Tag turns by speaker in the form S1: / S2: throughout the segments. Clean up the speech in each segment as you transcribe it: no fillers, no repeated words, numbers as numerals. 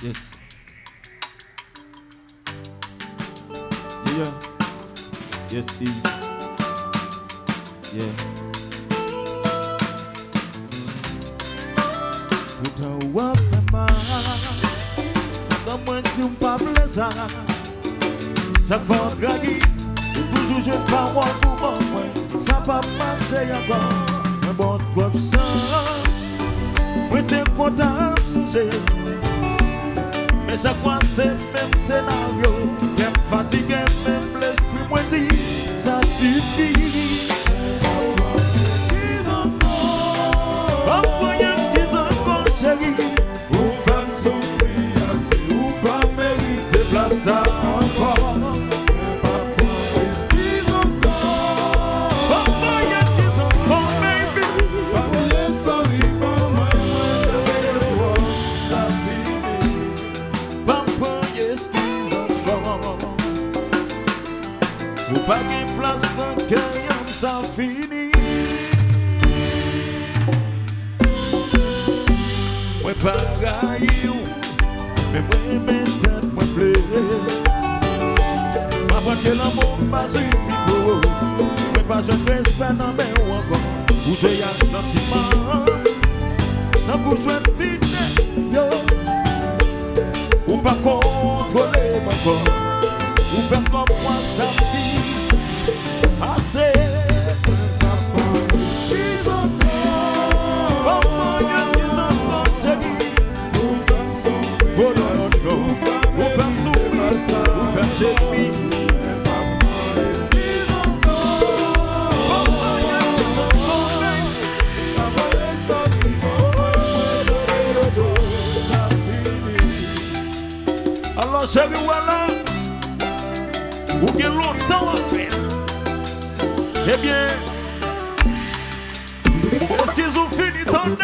S1: Yes. Yeah. Yes, Steve. Yeah. Utawa fema, comme tu m'pas plaisir. Chaque fois draghi, toujours je pas moi pour moi. Ça pas marcher encore. Un bon professeur, moi t'es content changer. Mais chaque fois c'est le même scénario. Même fatigué, même l'esprit moi dit, ça suffit. Ça encore, excuse encore. Papa, excuse encore, baby. Papa, sorry, maman, ça finit. Papa, excuse encore. Ou pas de place dans le cœur, ça finit. Moi, pareil, mais moi, maintenant. Avant que l'amour pas suffi pour mais pas je respect non mais ou encore où j'ai un sentiment dans bouche de vide yo ou pas contrôler mon corps ou faire comme moi ça dit assez excuse encore oh excuse encore chérie oh non non non ou faire souffrir ou faire chérie. Alors chérie voilà, ou bien longtemps à faire. Eh bien, est-ce qu'ils ont fini ton œuvre?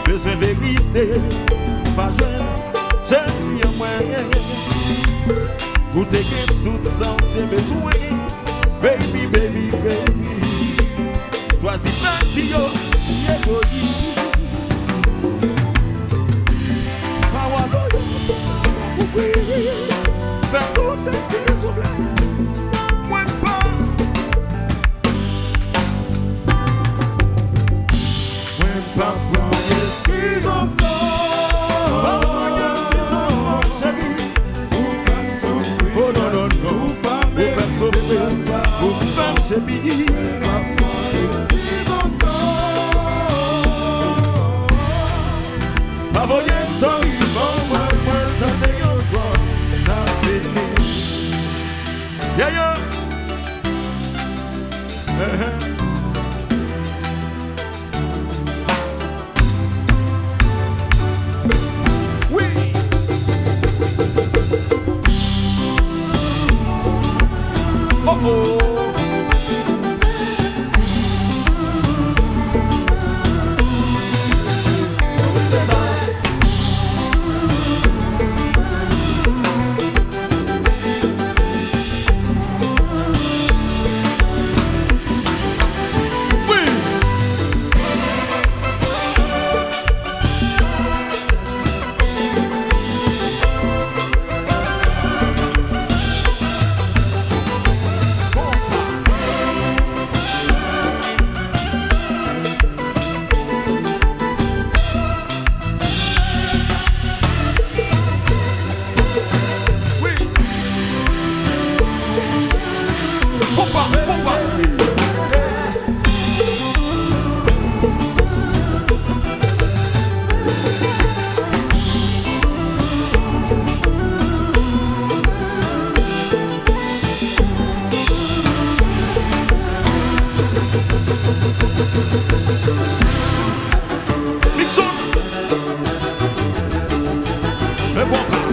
S1: Besoin de vérité, pas jeune, j'ai un moyen. Pour te guérir toutes sans tes besoins. Baby, baby, baby. Choisis ta tio, yégoï. Pawalo, fais tout ce qu'ils oublient. Excuse encore, chérie. Ou faire souffrir, oh non non non, ou faire souffrir, ou faire chérie. Excuse encore. Pas voyer story, moi t'en ai encore. Me bon pas.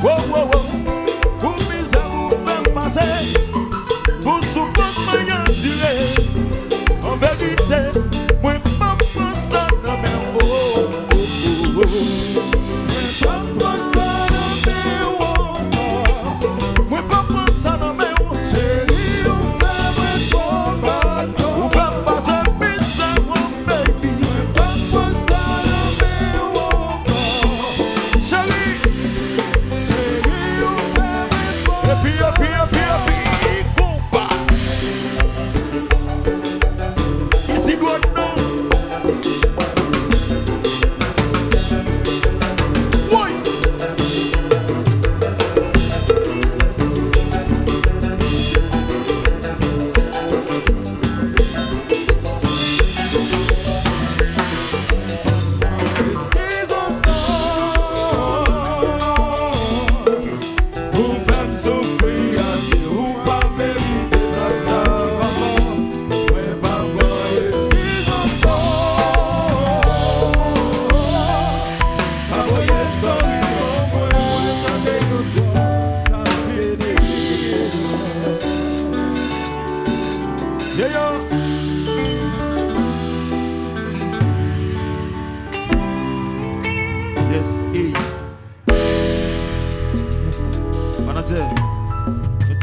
S2: Whoa, whoa, whoa, who is a who,